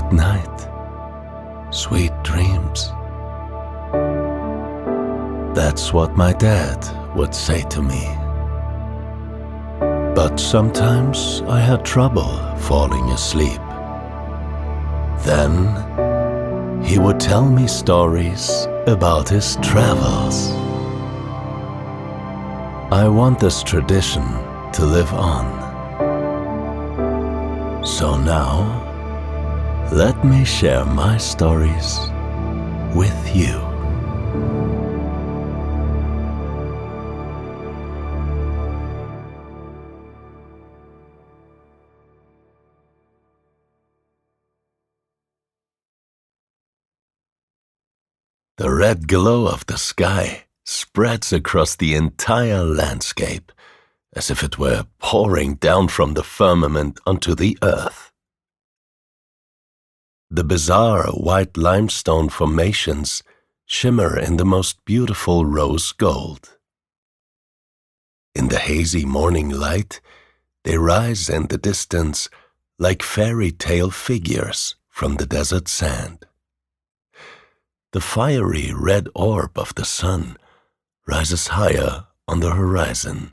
Good night. Sweet dreams. That's what my dad would say to me. But sometimes I had trouble falling asleep. Then he would tell me stories about his travels. I want this tradition to live on. So now, let me share my stories with you. The red glow of the sky spreads across the entire landscape, as if it were pouring down from the firmament onto the earth. The bizarre white limestone formations shimmer in the most beautiful rose gold. In the hazy morning light, they rise in the distance like fairy tale figures from the desert sand. The fiery red orb of the sun rises higher on the horizon.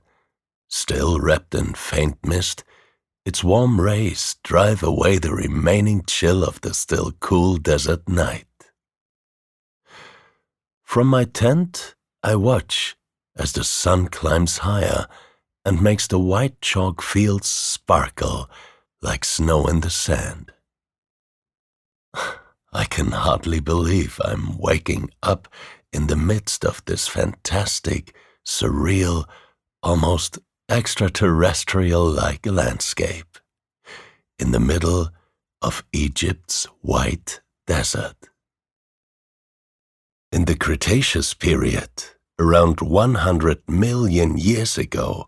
Still wrapped in faint mist, its warm rays drive away the remaining chill of the still cool desert night. From my tent, I watch as the sun climbs higher and makes the white chalk fields sparkle like snow in the sand. I can hardly believe I'm waking up in the midst of this fantastic, surreal, almost extraterrestrial-like landscape, in the middle of Egypt's white desert. In the Cretaceous period, around 100 million years ago,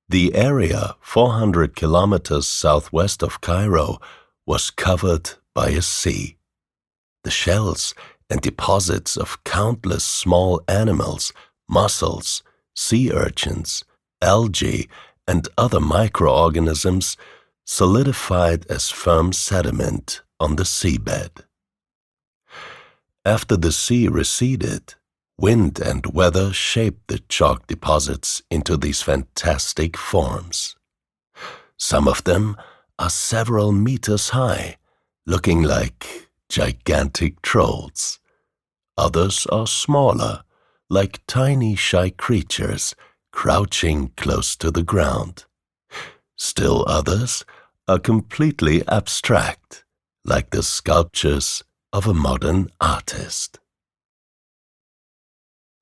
the area 400 kilometers southwest of Cairo was covered by a sea. The shells and deposits of countless small animals, mussels, sea urchins, algae, and other microorganisms solidified as firm sediment on the seabed. After the sea receded, wind and weather shaped the chalk deposits into these fantastic forms. Some of them are several meters high, looking like gigantic trolls. Others are smaller, like tiny shy creatures crouching close to the ground. Still others are completely abstract, like the sculptures of a modern artist.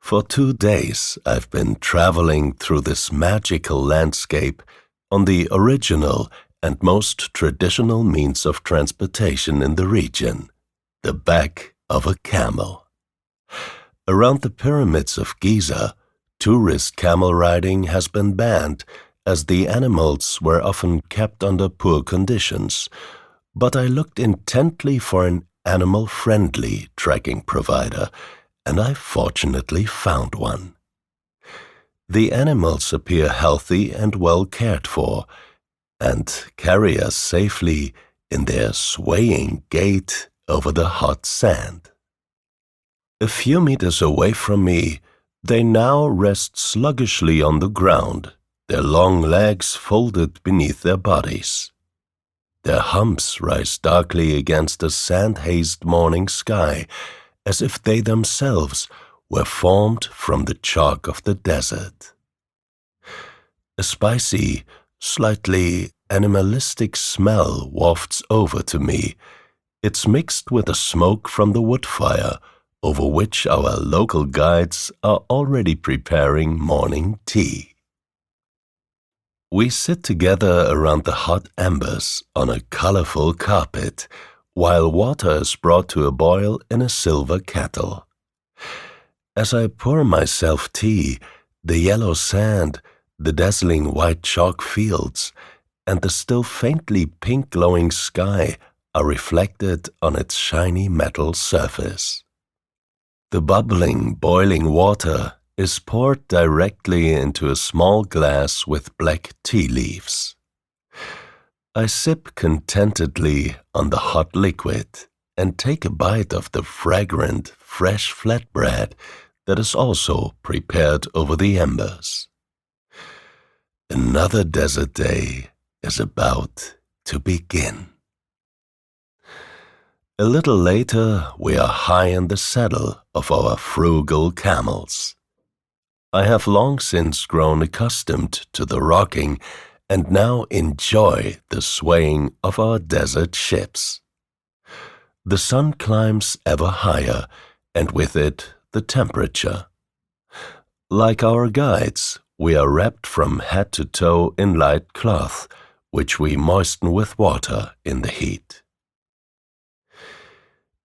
For 2 days I've been traveling through this magical landscape on the original and most traditional means of transportation in the region, the back of a camel. Around the pyramids of Giza, tourist camel riding has been banned as the animals were often kept under poor conditions, but I looked intently for an animal-friendly trekking provider, and I fortunately found one. The animals appear healthy and well cared for, and carry us safely in their swaying gait over the hot sand. A few meters away from me, they now rest sluggishly on the ground, their long legs folded beneath their bodies. Their humps rise darkly against the sand-hazed morning sky, as if they themselves were formed from the chalk of the desert. A spicy, slightly animalistic smell wafts over to me. It's mixed with the smoke from the wood fire, over which our local guides are already preparing morning tea. We sit together around the hot embers on a colorful carpet, while water is brought to a boil in a silver kettle. As I pour myself tea, the yellow sand, the dazzling white chalk fields, and the still faintly pink glowing sky are reflected on its shiny metal surface. The bubbling, boiling water is poured directly into a small glass with black tea leaves. I sip contentedly on the hot liquid and take a bite of the fragrant, fresh flatbread that is also prepared over the embers. Another desert day is about to begin. A little later, we are high in the saddle of our frugal camels. I have long since grown accustomed to the rocking and now enjoy the swaying of our desert ships. The sun climbs ever higher, and with it the temperature. Like our guides, we are wrapped from head to toe in light cloth, which we moisten with water in the heat.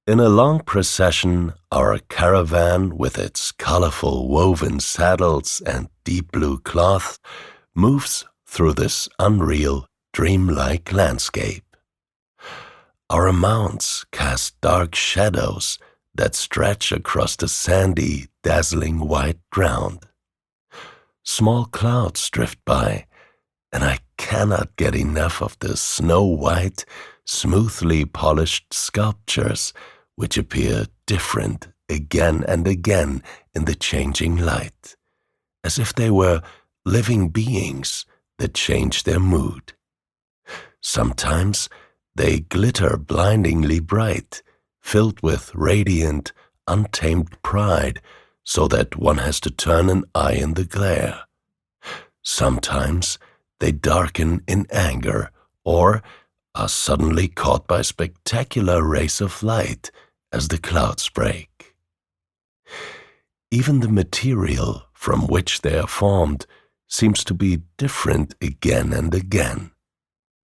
In a long procession, our caravan, with its colorful woven saddles and deep blue cloth, moves through this unreal, dreamlike landscape. Our mounts cast dark shadows that stretch across the sandy, dazzling white ground. Small clouds drift by, and I cannot get enough of the snow-white, smoothly polished sculptures which appear different again and again in the changing light, as if they were living beings that change their mood. Sometimes they glitter blindingly bright, filled with radiant, untamed pride, so that one has to turn an eye in the glare. Sometimes they darken in anger, or are suddenly caught by spectacular rays of light as the clouds break. Even the material from which they are formed seems to be different again and again.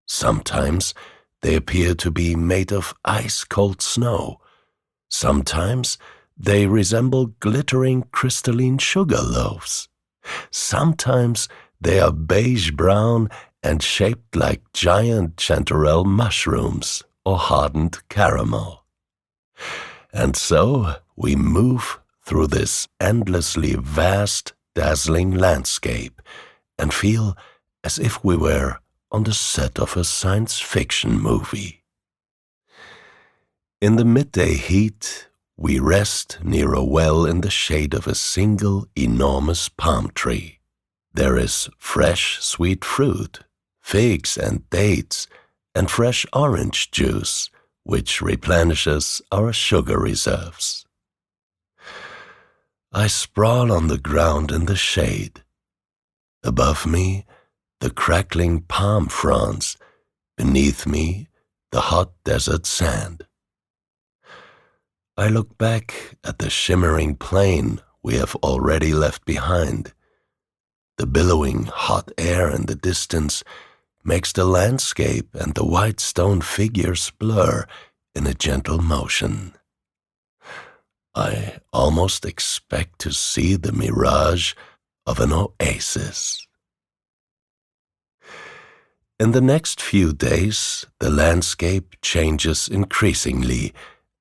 Sometimes they appear to be made of ice-cold snow. Sometimes they resemble glittering crystalline sugar loaves. Sometimes they are beige-brown and shaped like giant chanterelle mushrooms or hardened caramel. And so we move through this endlessly vast, dazzling landscape and feel as if we were on the set of a science fiction movie. In the midday heat, we rest near a well in the shade of a single enormous palm tree. There is fresh, sweet fruit, figs and dates, and fresh orange juice, which replenishes our sugar reserves. I sprawl on the ground in the shade. Above me, the crackling palm fronds. Beneath me, the hot desert sand. I look back at the shimmering plain we have already left behind. The billowing hot air in the distance makes the landscape and the white stone figures blur in a gentle motion. I almost expect to see the mirage of an oasis. In the next few days, the landscape changes increasingly,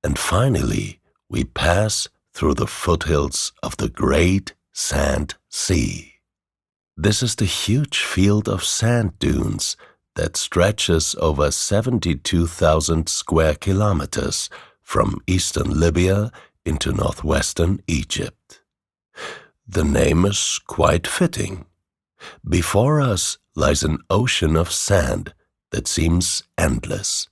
and finally we pass through the foothills of the great sand sea. This is the huge field of sand dunes that stretches over 72,000 square kilometers from eastern Libya into northwestern Egypt. The name is quite fitting. Before us lies an ocean of sand that seems endless,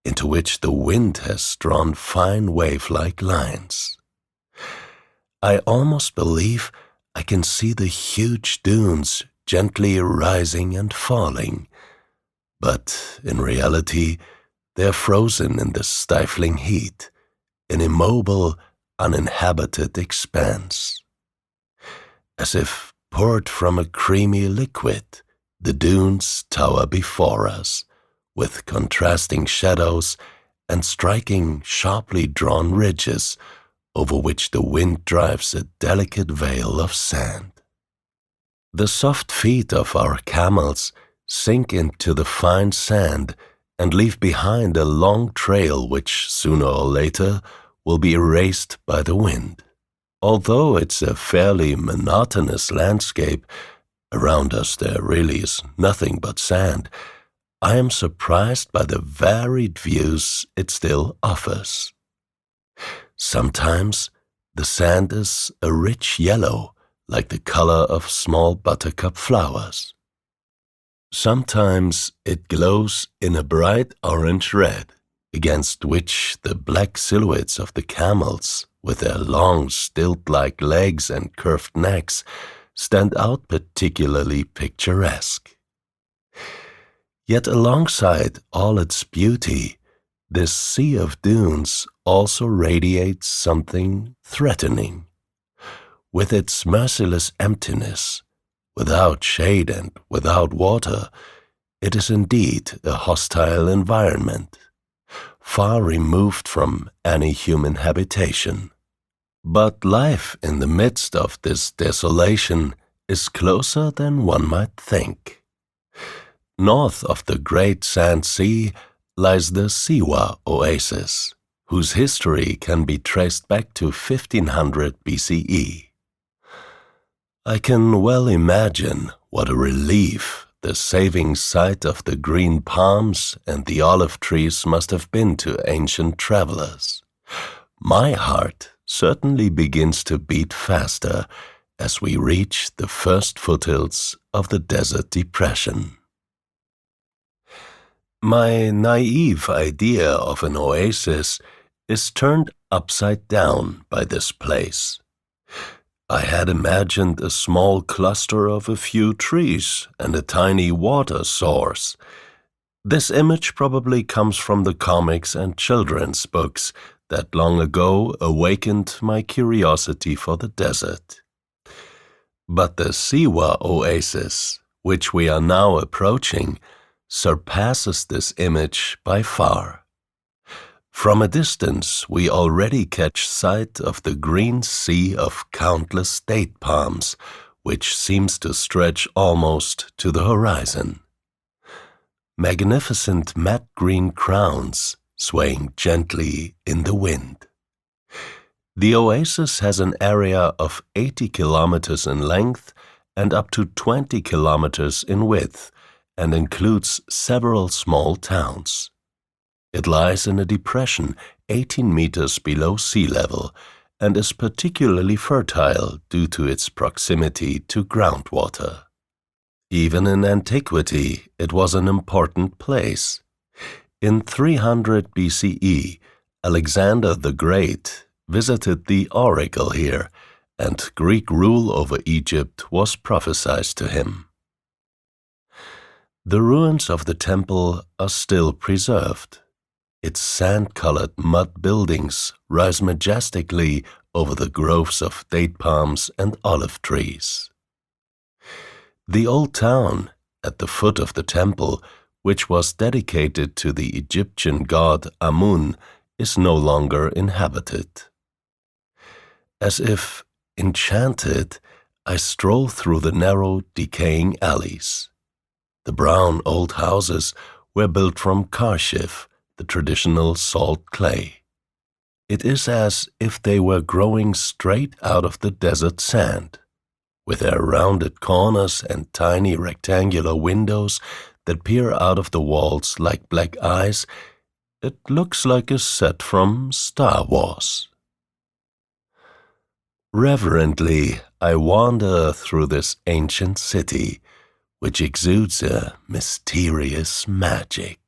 into which the wind has drawn fine wave-like lines. I almost believe I can see the huge dunes gently rising and falling, but in reality they are frozen in the stifling heat, an immobile, uninhabited expanse. As if poured from a creamy liquid, the dunes tower before us, with contrasting shadows and striking, sharply drawn ridges over which the wind drives a delicate veil of sand. The soft feet of our camels sink into the fine sand and leave behind a long trail which, sooner or later, will be erased by the wind. Although it's a fairly monotonous landscape, around us there really is nothing but sand, I am surprised by the varied views it still offers. Sometimes the sand is a rich yellow, like the color of small buttercup flowers. Sometimes it glows in a bright orange red, against which the black silhouettes of the camels, with their long stilt-like legs and curved necks, stand out particularly picturesque. Yet alongside all its beauty, this sea of dunes also radiates something threatening. With its merciless emptiness, without shade and without water, it is indeed a hostile environment, far removed from any human habitation. But life in the midst of this desolation is closer than one might think. North of the great sand sea lies the Siwa Oasis, whose history can be traced back to 1500 BCE. I can well imagine what a relief the saving sight of the green palms and the olive trees must have been to ancient travelers. My heart certainly begins to beat faster as we reach the first foothills of the desert depression. My naive idea of an oasis is turned upside down by this place. I had imagined a small cluster of a few trees and a tiny water source. This image probably comes from the comics and children's books that long ago awakened my curiosity for the desert. But the Siwa Oasis, which we are now approaching, surpasses this image by far. From a distance, we already catch sight of the green sea of countless date palms, which seems to stretch almost to the horizon. Magnificent matte green crowns swaying gently in the wind. The oasis has an area of 80 kilometers in length and up to 20 kilometers in width, and includes several small towns. It lies in a depression 18 meters below sea level and is particularly fertile due to its proximity to groundwater. Even in antiquity, it was an important place. In 300 BCE, Alexander the Great visited the oracle here, and Greek rule over Egypt was prophesied to him. The ruins of the temple are still preserved. Its sand-colored mud buildings rise majestically over the groves of date palms and olive trees. The old town, at the foot of the temple, which was dedicated to the Egyptian god Amun, is no longer inhabited. As if enchanted, I stroll through the narrow, decaying alleys. The brown old houses were built from karshif, the traditional salt clay. It is as if they were growing straight out of the desert sand, with their rounded corners and tiny rectangular windows that peer out of the walls like black eyes. It looks like a set from Star Wars. Reverently, I wander through this ancient city, which exudes a mysterious magic.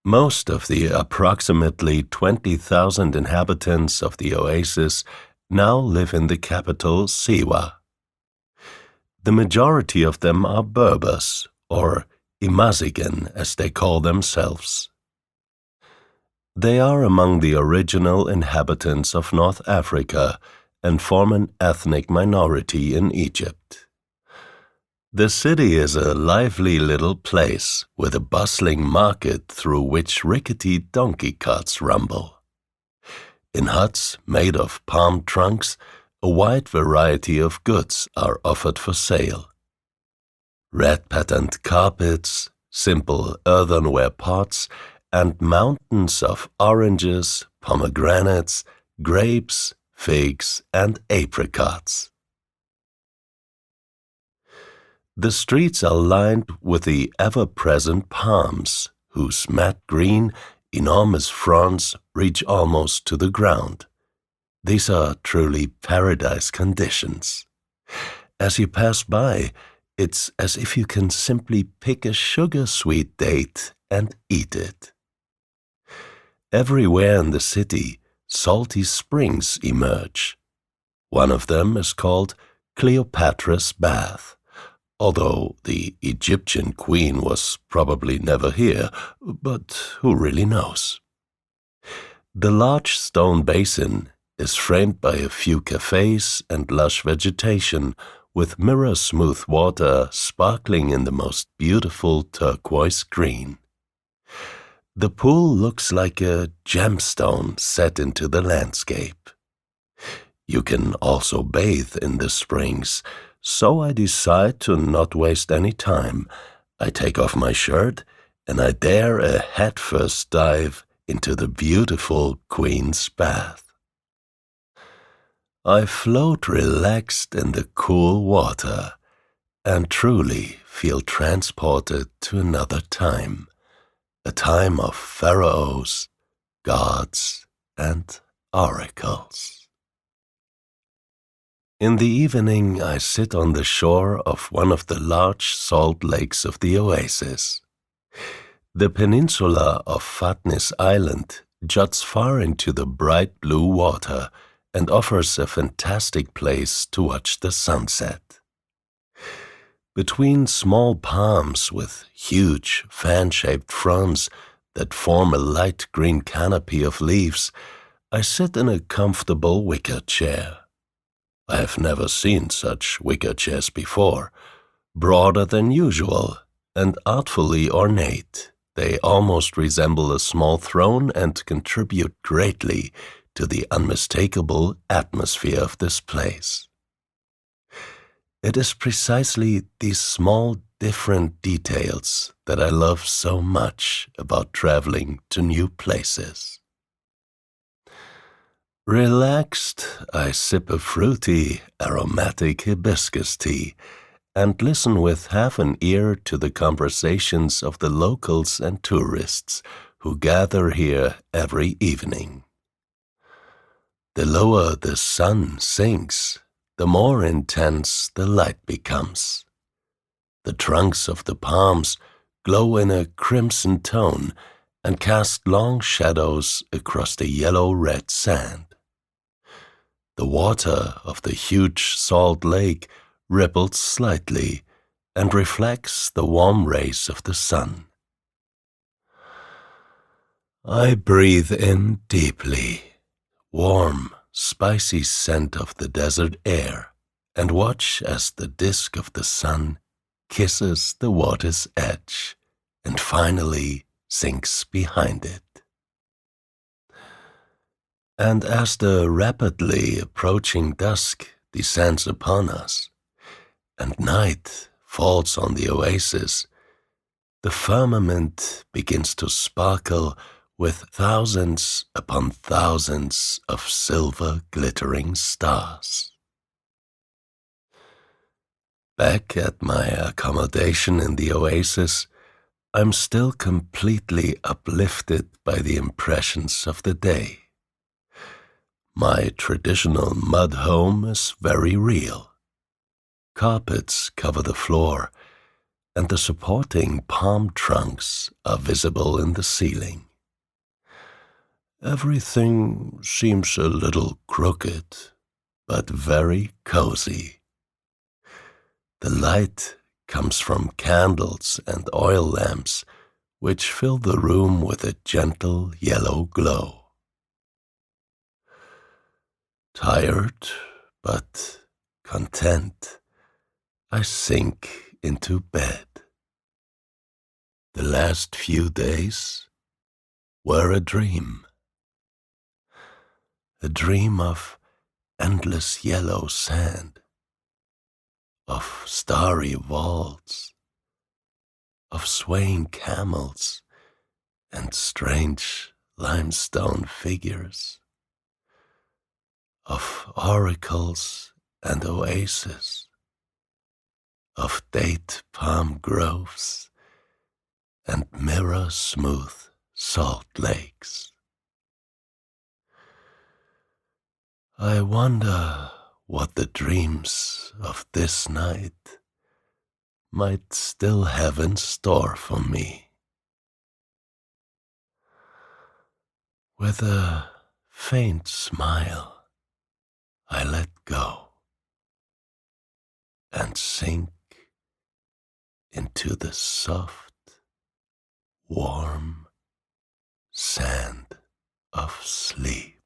Most of the approximately 20,000 inhabitants of the oasis now live in the capital, Siwa. The majority of them are Berbers, or Imazigan as they call themselves. They are among the original inhabitants of North Africa and form an ethnic minority in Egypt. The city is a lively little place with a bustling market through which rickety donkey carts rumble. In huts made of palm trunks, a wide variety of goods are offered for sale. Red-patterned carpets, simple earthenware pots, and mountains of oranges, pomegranates, grapes, figs, and apricots. The streets are lined with the ever-present palms, whose matte green, enormous fronds reach almost to the ground. These are truly paradise conditions. As you pass by, it's as if you can simply pick a sugar-sweet date and eat it. Everywhere in the city, salty springs emerge. One of them is called Cleopatra's Bath, although the Egyptian queen was probably never here, but who really knows? The large stone basin is framed by a few cafes and lush vegetation, with mirror-smooth water sparkling in the most beautiful turquoise green. The pool looks like a gemstone set into the landscape. You can also bathe in the springs, so I decide to not waste any time. I take off my shirt and I dare a headfirst dive into the beautiful Queen's Bath. I float relaxed in the cool water and truly feel transported to another time, a time of pharaohs, gods, and oracles. In the evening, I sit on the shore of one of the large salt lakes of the oasis. The peninsula of Fatnis Island juts far into the bright blue water and offers a fantastic place to watch the sunset. Between small palms with huge fan-shaped fronds that form a light green canopy of leaves, I sit in a comfortable wicker chair. I have never seen such wicker chairs before. Broader than usual and artfully ornate, they almost resemble a small throne and contribute greatly to the unmistakable atmosphere of this place. It is precisely these small, different details that I love so much about traveling to new places. Relaxed, I sip a fruity, aromatic hibiscus tea and listen with half an ear to the conversations of the locals and tourists who gather here every evening. The lower the sun sinks, the more intense the light becomes. The trunks of the palms glow in a crimson tone and cast long shadows across the yellow-red sand. The water of the huge salt lake ripples slightly and reflects the warm rays of the sun. I breathe in deeply, warm, spicy scent of the desert air, and watch as the disk of the sun kisses the water's edge and finally sinks behind it. And as the rapidly approaching dusk descends upon us, and night falls on the oasis, the firmament begins to sparkle with thousands upon thousands of silver glittering stars. Back at my accommodation in the oasis, I'm still completely uplifted by the impressions of the day. My traditional mud home is very real. Carpets cover the floor, and the supporting palm trunks are visible in the ceiling. Everything seems a little crooked, but very cozy. The light comes from candles and oil lamps, which fill the room with a gentle yellow glow. Tired, but content, I sink into bed. The last few days were a dream of endless yellow sand, of starry vaults, of swaying camels and strange limestone figures, of oracles and oases, of date palm groves and mirror-smooth salt lakes. I wonder what the dreams of this night might still have in store for me. With a faint smile, I let go and sink into the soft, warm sand of sleep.